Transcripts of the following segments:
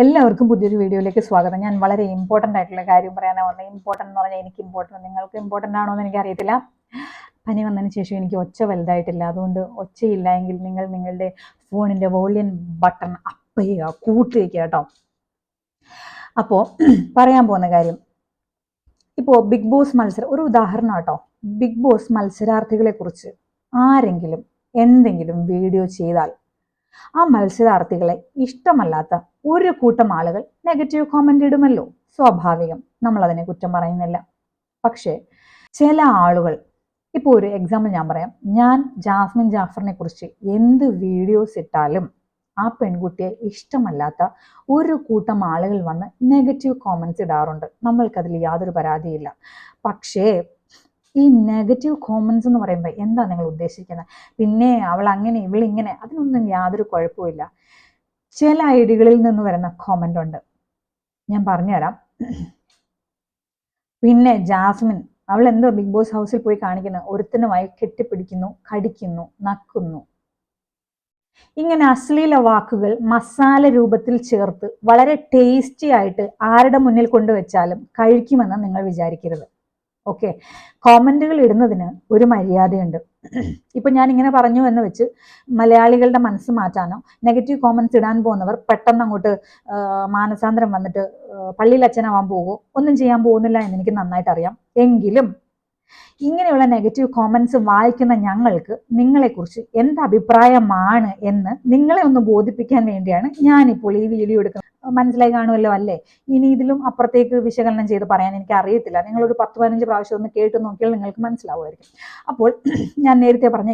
എല്ലാവർക്കും പുതിയൊരു വീഡിയോയിലേക്ക് സ്വാഗതം. ഞാൻ വളരെ ഇമ്പോർട്ടൻ്റ് ആയിട്ടുള്ള കാര്യം പറയാനാണ് വന്നത്. ഇമ്പോർട്ടൻ്റ് എന്ന് പറഞ്ഞാൽ എനിക്ക് ഇമ്പോർട്ടൻ്റ്, നിങ്ങൾക്ക് ഇമ്പോർട്ടൻ്റ് ആണോ എന്ന് എനിക്കറിയത്തില്ല. പനി വന്നതിന് ശേഷം എനിക്ക് ഒച്ച വലുതായിട്ടില്ല. അതുകൊണ്ട് ഒച്ചയില്ല എങ്കിൽ നിങ്ങൾ നിങ്ങളുടെ ഫോണിൻ്റെ വോളിയം ബട്ടൺ അപ്പ് ചെയ്യുക, കൂട്ടി വയ്ക്കുക കേട്ടോ. അപ്പോൾ പറയാൻ പോകുന്ന കാര്യം, ഇപ്പോൾ ബിഗ് ബോസ് മത്സരം ഒരു ഉദാഹരണം കേട്ടോ. ബിഗ് ബോസ് മത്സരാർത്ഥികളെ കുറിച്ച് ആരെങ്കിലും എന്തെങ്കിലും വീഡിയോ ചെയ്താൽ ആ മത്സരാർത്ഥികളെ ഇഷ്ടമല്ലാത്ത ഒരു കൂട്ടം ആളുകൾ നെഗറ്റീവ് കോമന്റ് ഇടുമല്ലോ, സ്വാഭാവികം, നമ്മൾ അതിനെ കുറ്റം പറയുന്നില്ല. പക്ഷേ ചില ആളുകൾ, ഇപ്പോൾ ഒരു എക്സാമ്പിൾ ഞാൻ പറയാം, ഞാൻ ജാസ്മിൻ ജാഫറിനെ കുറിച്ച് എന്ത് വീഡിയോസ് ഇട്ടാലും ആ പെൺകുട്ടിയെ ഇഷ്ടമല്ലാത്ത ഒരു കൂട്ടം ആളുകൾ വന്ന് നെഗറ്റീവ് കോമന്റ്സ് ഇടാറുണ്ട്. നമ്മൾക്കതിൽ യാതൊരു പരാതിയില്ല. പക്ഷേ ഈ നെഗറ്റീവ് കോമന്റ്സ് എന്ന് പറയുമ്പോൾ എന്താ നിങ്ങൾ ഉദ്ദേശിക്കുന്നത്? പിന്നെ അവൾ അങ്ങനെ ഇവളിങ്ങനെ, അതിനൊന്നും യാതൊരു കുഴപ്പമില്ല. ചില ഐഡികളിൽ നിന്ന് വരുന്ന കോമന്റ് ഉണ്ട്, ഞാൻ പറഞ്ഞുതരാം. പിന്നെ ജാസ്മിൻ, അവൾ എന്തോ ബിഗ് ബോസ് ഹൗസിൽ പോയി കാണിക്കുന്നത്, ഒരുത്തനുമായി കെട്ടിപ്പിടിക്കുന്നു, കടിക്കുന്നു, നക്കുന്നു, ഇങ്ങനെ അശ്ലീല വാക്കുകൾ മസാല രൂപത്തിൽ ചേർത്ത് വളരെ ടേസ്റ്റി ആയിട്ട് ആരുടെ മുന്നിൽ കൊണ്ടുവച്ചാലും കഴിക്കുമെന്ന് നിങ്ങൾ വിചാരിക്കരുത്. ഓക്കെ, കോമന്റുകൾ ഇടുന്നതിന് ഒരു മര്യാദയുണ്ട്. ഇപ്പൊ ഞാൻ ഇങ്ങനെ പറഞ്ഞു എന്ന് വെച്ച് മലയാളികളുടെ മനസ്സ് മാറ്റാനോ, നെഗറ്റീവ് കോമന്റ്സ് ഇടാൻ പോകുന്നവർ പെട്ടെന്ന് അങ്ങോട്ട് മാനസാന്തരം വന്നിട്ട് പള്ളിയിൽ അച്ഛനാവാൻ പോകുമോ, ഒന്നും ചെയ്യാൻ പോകുന്നില്ല എന്ന് എനിക്ക് നന്നായിട്ട് അറിയാം. എങ്കിലും ഇങ്ങനെയുള്ള നെഗറ്റീവ് കോമന്റ്സ് വായിക്കുന്ന ഞങ്ങൾക്ക് നിങ്ങളെക്കുറിച്ച് എന്ത് അഭിപ്രായമാണ് എന്ന് നിങ്ങളെ ഒന്ന് ബോധിപ്പിക്കാൻ വേണ്ടിയാണ് ഞാനിപ്പോൾ ഈ വീഡിയോ എടുക്കുന്നത്. മനസ്സിലായി കാണുമല്ലോ അല്ലേ? ഇനി ഇതിലും അപ്പുറത്തേക്ക് വിശകലനം ചെയ്ത് പറയാൻ എനിക്ക് അറിയത്തില്ല. നിങ്ങളൊരു 10-15 പ്രാവശ്യം ഒന്ന് കേട്ട് നോക്കിയാൽ നിങ്ങൾക്ക് മനസ്സിലാവുമായിരിക്കും. അപ്പോൾ ഞാൻ നേരത്തെ പറഞ്ഞ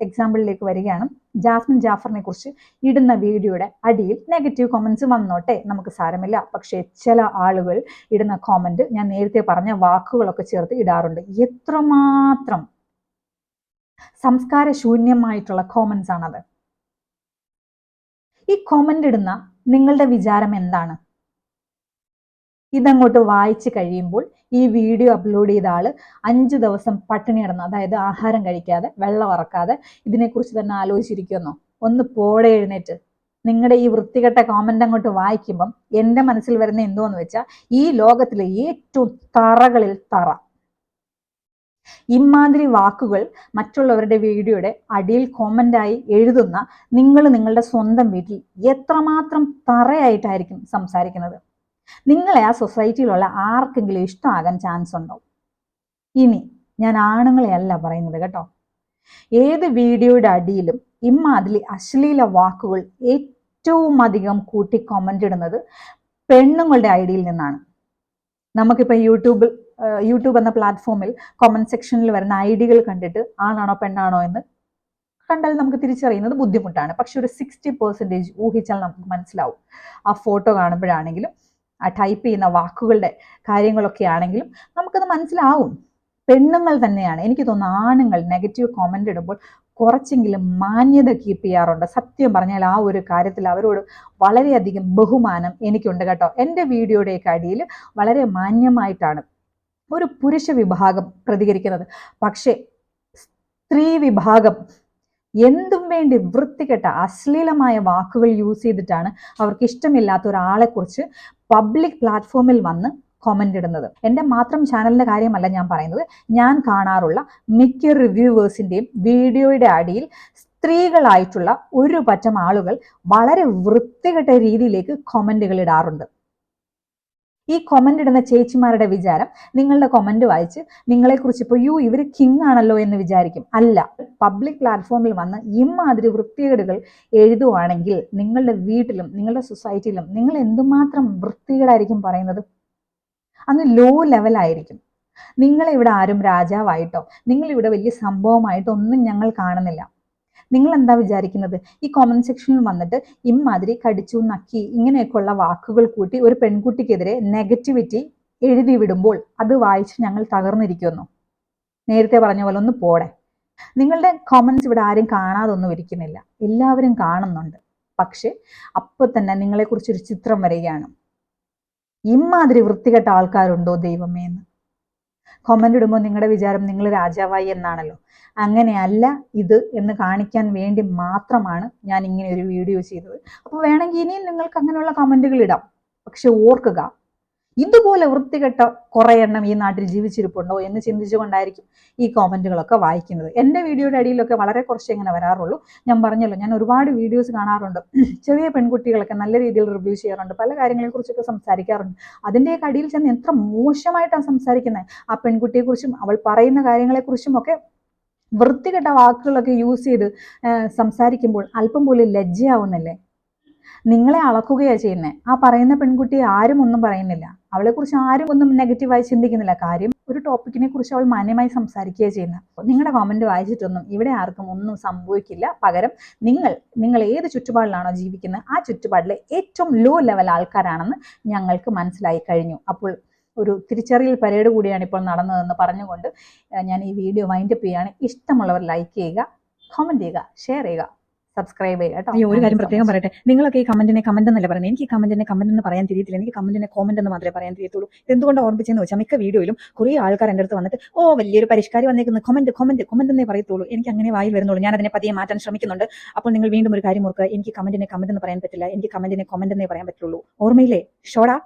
എക്സാമ്പിളിലേക്ക് വരികയാണ്. ജാസ്മിൻ ജാഫറിനെ കുറിച്ച് ഇടുന്ന വീഡിയോയുടെ അടിയിൽ നെഗറ്റീവ് കോമന്റ്സ് വന്നോട്ടെ, നമുക്ക് സാരമില്ല. പക്ഷേ ചില ആളുകൾ ഇടുന്ന കോമന്റ് ഞാൻ നേരത്തെ പറഞ്ഞ വാക്കുകളൊക്കെ ചേർത്ത് ഇടാറുണ്ട്. എത്രമാത്രം സംസ്കാര ശൂന്യമായിട്ടുള്ള കോമന്റ്സ് ആണത്. ഈ കോമന്റ് ഇടുന്ന നിങ്ങളുടെ വിചാരം എന്താണ്? ഇതങ്ങോട്ട് വായിച്ചു കഴിയുമ്പോൾ ഈ വീഡിയോ അപ്ലോഡ് ചെയ്ത ആള് 5 ദിവസം പട്ടിണി കിടന്നു, അതായത് ആഹാരം കഴിക്കാതെ വെള്ളം ഇറക്കാതെ ഇതിനെക്കുറിച്ച് തന്നെ ആലോചിച്ചിരിക്കുമെന്നോ? ഒന്ന് പോടെ എഴുന്നേറ്റ്. നിങ്ങളുടെ ഈ വൃത്തികെട്ട കോമന്റ് അങ്ങോട്ട് വായിക്കുമ്പം എൻ്റെ മനസ്സിൽ വരുന്ന എന്തോന്ന് വെച്ചാൽ, ഈ ലോകത്തിലെ ഏറ്റവും തറകളിൽ തറ ഇമാതിരി വാക്കുകൾ മറ്റുള്ളവരുടെ വീഡിയോയുടെ അടിയിൽ കോമന്റായി എഴുതുന്ന നിങ്ങൾ നിങ്ങളുടെ സ്വന്തം വീട്ടിൽ എത്രമാത്രം തറയായിട്ടായിരിക്കും സംസാരിക്കുന്നത്? നിങ്ങളെ ആ സൊസൈറ്റിയിലുള്ള ആർക്കെങ്കിലും ഇഷ്ടമാകാൻ ചാൻസ് ഉണ്ടോ? ഇനി ഞാൻ ആണുങ്ങളെ അല്ല പറയുന്നത് കേട്ടോ. ഏത് വീഡിയോയുടെ അടിയിലും ഇമാതിരി അശ്ലീല വാക്കുകൾ ഏറ്റവും അധികം കൂട്ടി കോമന്റ് ഇടുന്നത് പെണ്ണുങ്ങളുടെ ഐഡിയിൽ നിന്നാണ്. നമുക്കിപ്പോൾ യൂട്യൂബ് എന്ന പ്ലാറ്റ്ഫോമിൽ കമന്റ് സെക്ഷനിൽ വരുന്ന ഐഡികൾ കണ്ടിട്ട് ആണാണോ പെണ്ണാണോ എന്ന് കണ്ടാൽ നമുക്ക് തിരിച്ചറിയുന്നത് ബുദ്ധിമുട്ടാണ്. പക്ഷെ ഒരു 60% ഊഹിച്ചാൽ നമുക്ക് മനസ്സിലാവും. ആ ഫോട്ടോ കാണുമ്പോഴാണെങ്കിലും ആ ടൈപ്പ് ചെയ്യുന്ന വാക്കുകളുടെ കാര്യങ്ങളൊക്കെ ആണെങ്കിലും നമുക്കത് മനസ്സിലാവും. പെണ്ണുങ്ങൾ തന്നെയാണ്, എനിക്ക് തോന്നുന്നു ആണുങ്ങൾ നെഗറ്റീവ് കോമന്റ് ഇടുമ്പോൾ കുറച്ചെങ്കിലും മാന്യത കീപ്പ് ചെയ്യാറുണ്ട്. സത്യം പറഞ്ഞാൽ ആ ഒരു കാര്യത്തിൽ അവരോട് വളരെയധികം ബഹുമാനം എനിക്കുണ്ട് കേട്ടോ. എൻ്റെ വീഡിയോയുടെയൊക്കെ അടിയിൽ വളരെ മാന്യമായിട്ടാണ് ഒരു പുരുഷ വിഭാഗം പ്രതികരിക്കുന്നത്. പക്ഷേ സ്ത്രീ വിഭാഗം എന്തും വേണ്ടി വൃത്തികെട്ട അശ്ലീലമായ വാക്കുകൾ യൂസ് ചെയ്തിട്ടാണ് അവർക്ക് ഇഷ്ടമില്ലാത്ത ഒരാളെ കുറിച്ച് പബ്ലിക് പ്ലാറ്റ്ഫോമിൽ വന്ന് കോമന്റ് ഇടുന്നത്. എൻ്റെ മാത്രം ചാനലിൻ്റെ കാര്യമല്ല ഞാൻ പറയുന്നത്. ഞാൻ കാണാറുള്ള മിക്ക റിവ്യൂവേഴ്സിൻ്റെയും വീഡിയോയുടെ അടിയിൽ സ്ത്രീകളായിട്ടുള്ള ഒരു പറ്റം ആളുകൾ വളരെ വൃത്തികെട്ട രീതിയിലേക്ക് കോമന്റുകൾ ഇടാറുണ്ട്. ഈ കൊമന്റ് ഇടുന്ന ചേച്ചിമാരുടെ വിചാരം നിങ്ങളുടെ കൊമന്റ് വായിച്ച് നിങ്ങളെക്കുറിച്ച് ഇപ്പോൾ ഇവർ കിങ് ആണല്ലോ എന്ന് വിചാരിക്കും. അല്ല, പബ്ലിക് പ്ലാറ്റ്ഫോമിൽ വന്ന് ഇമാതിരി വൃത്തികേടുകൾ എഴുതുവാണെങ്കിൽ നിങ്ങളുടെ വീട്ടിലും നിങ്ങളുടെ സൊസൈറ്റിയിലും നിങ്ങൾ എന്തുമാത്രം വൃത്തികേടായിരിക്കും പറയുന്നത്? അങ്ങ് ലോ ലെവലായിരിക്കും. നിങ്ങളെ ഇവിടെ ആരും രാജാവായിട്ടോ നിങ്ങളിവിടെ വലിയ സംഭവമായിട്ടോ ഒന്നും ഞങ്ങൾ കാണുന്നില്ല. നിങ്ങൾ എന്താ വിചാരിക്കുന്നത്? ഈ കോമന്റ് സെക്ഷനിൽ വന്നിട്ട് ഇമാതിരി കടിച്ചു നക്കി ഇങ്ങനെയൊക്കെയുള്ള വാക്കുകൾ കൂട്ടി ഒരു പെൺകുട്ടിക്കെതിരെ നെഗറ്റിവിറ്റി എഴുതി വിടുമ്പോൾ അത് വായിച്ച് ഞങ്ങൾ തകർന്നിരിക്കുന്നു? നേരത്തെ പറഞ്ഞ പോലെ ഒന്ന് പോടെ. നിങ്ങളുടെ കോമന്റ്സ് ഇവിടെ ആരും കാണാതൊന്നും ഇരിക്കുന്നില്ല, എല്ലാവരും കാണുന്നുണ്ട്. പക്ഷെ അപ്പോൾ തന്നെ നിങ്ങളെക്കുറിച്ചൊരു ചിത്രം വരികയാണ്. ഇമാതിരി വൃത്തികെട്ട ആൾക്കാരുണ്ടോ ദൈവമേ എന്ന്. കമന്റ് ഇടുമ്പോൾ നിങ്ങളുടെ വിചാരം നിങ്ങൾ രാജാവായി എന്നാണല്ലോ. അങ്ങനെയല്ല ഇത് എന്ന് കാണിക്കാൻ വേണ്ടി മാത്രമാണ് ഞാൻ ഇങ്ങനെ ഒരു വീഡിയോ ചെയ്തത്. അപ്പോൾ വേണമെങ്കിൽ ഇനിയും നിങ്ങൾക്ക് അങ്ങനെയുള്ള കമന്റുകൾ ഇടാം. പക്ഷെ ഓർക്കുക, ഇതുപോലെ വൃത്തികെട്ട കുറെ എണ്ണം ഈ നാട്ടിൽ ജീവിച്ചിരിപ്പുണ്ടോ എന്ന് ചിന്തിച്ചുകൊണ്ടായിരിക്കും ഈ കോമന്റുകളൊക്കെ വായിക്കുന്നത്. എൻ്റെ വീഡിയോയുടെ അടിയിലൊക്കെ വളരെ കുറച്ച് ഇങ്ങനെ വരാറുള്ളൂ. ഞാൻ പറഞ്ഞല്ലോ, ഞാൻ ഒരുപാട് വീഡിയോസ് കാണാറുണ്ട്. ചെറിയ പെൺകുട്ടികളൊക്കെ നല്ല രീതിയിൽ റിവ്യൂ ചെയ്യാറുണ്ട്, പല കാര്യങ്ങളെക്കുറിച്ചൊക്കെ സംസാരിക്കാറുണ്ട്. അതിൻ്റെയൊക്കെ അടിയിൽ ചെന്ന് എത്ര മോശമായിട്ടാണ് സംസാരിക്കുന്നത്. ആ പെൺകുട്ടിയെക്കുറിച്ചും അവൾ പറയുന്ന കാര്യങ്ങളെക്കുറിച്ചും ഒക്കെ വൃത്തികെട്ട വാക്കുകളൊക്കെ യൂസ് ചെയ്ത് സംസാരിക്കുമ്പോൾ അല്പം പോലും ലജ്ജയാവുന്നില്ലേ? നിങ്ങളെ അളക്കുകയാണ് ചെയ്യുന്നത്. ആ പറയുന്ന പെൺകുട്ടിയെ ആരും ഒന്നും പറയുന്നില്ല, അവളെക്കുറിച്ച് ആരും ഒന്നും നെഗറ്റീവായി ചിന്തിക്കുന്നില്ല. കാര്യം ഒരു ടോപ്പിക്കിനെ കുറിച്ച് അവൾ മാന്യമായി സംസാരിക്കുകയാണ് ചെയ്യുന്നത്. നിങ്ങളുടെ കമന്റ് വായിച്ചിട്ടൊന്നും ഇവിടെ ആർക്കും ഒന്നും സംഭവിക്കില്ല. പകരം നിങ്ങൾ ഏത് ചുറ്റുപാടിലാണോ ജീവിക്കുന്നത് ആ ചുറ്റുപാടിലെ ഏറ്റവും ലോ ലെവൽ ആൾക്കാരാണെന്ന് ഞങ്ങൾക്ക് മനസ്സിലായി കഴിഞ്ഞു. അപ്പോൾ ഒരു തിരിച്ചറിയൽ പരേഡ് കൂടിയാണ് ഇപ്പോൾ നടന്നതെന്ന് പറഞ്ഞുകൊണ്ട് ഞാൻ ഈ വീഡിയോ വൈൻഡപ്പ് ചെയ്യുകയാണ്. ഇഷ്ടമുള്ളവർ ലൈക്ക് ചെയ്യുക, കമന്റ് ചെയ്യുക, ഷെയർ ചെയ്യുക, സബ്സ്ക്രൈബ് ചെയ്യുക കേട്ടോ. ഒരു കാര്യം പ്രത്യേകം പറയട്ടെ, നിങ്ങളൊക്കെ ഈ കമന്റിനെ കമന്റ് എന്നല്ല പറയുന്നത്. എനിക്ക് ഈ കമന്റിനെ കമന്റ് എന്ന് പറയാൻ തിരിയത്തില്ല. എനിക്ക് കമന്റിനെ കോമന്റ് എന്ന് മാത്രമേ പറയാൻ തിരിയത്തുള്ളൂ. എന്തുകൊണ്ട് ഓർമ്മിച്ചെന്ന് വെച്ചാൽ മിക്ക വീഡിയോയിലും കുറേ ആൾക്കാർ എൻ്റെ അടുത്ത് വന്നിട്ട് വലിയൊരു പരിഷ്കാരി വന്നേക്കുന്നു, കമന്റ് എന്നേ പറയത്തുള്ളൂ. എനിക്ക് അങ്ങനെ വായിൽ വരുന്നുള്ളൂ. ഞാൻ അതിനെ പതിയെ മാറ്റാൻ ശ്രമിക്കുന്നുണ്ട്. അപ്പോൾ നിങ്ങൾ വീണ്ടും ഒരു കാര്യം ഓർക്കുക, എനിക്ക് കമന്റിനെ കമന്റ് എന്ന് പറയാൻ പറ്റില്ല. എനിക്ക് കമന്റിനെ കോമന്റ് എന്നേ പറയാൻ പറ്റുള്ളൂ. ഓർമ്മയില്ലേ? ഷോടാ.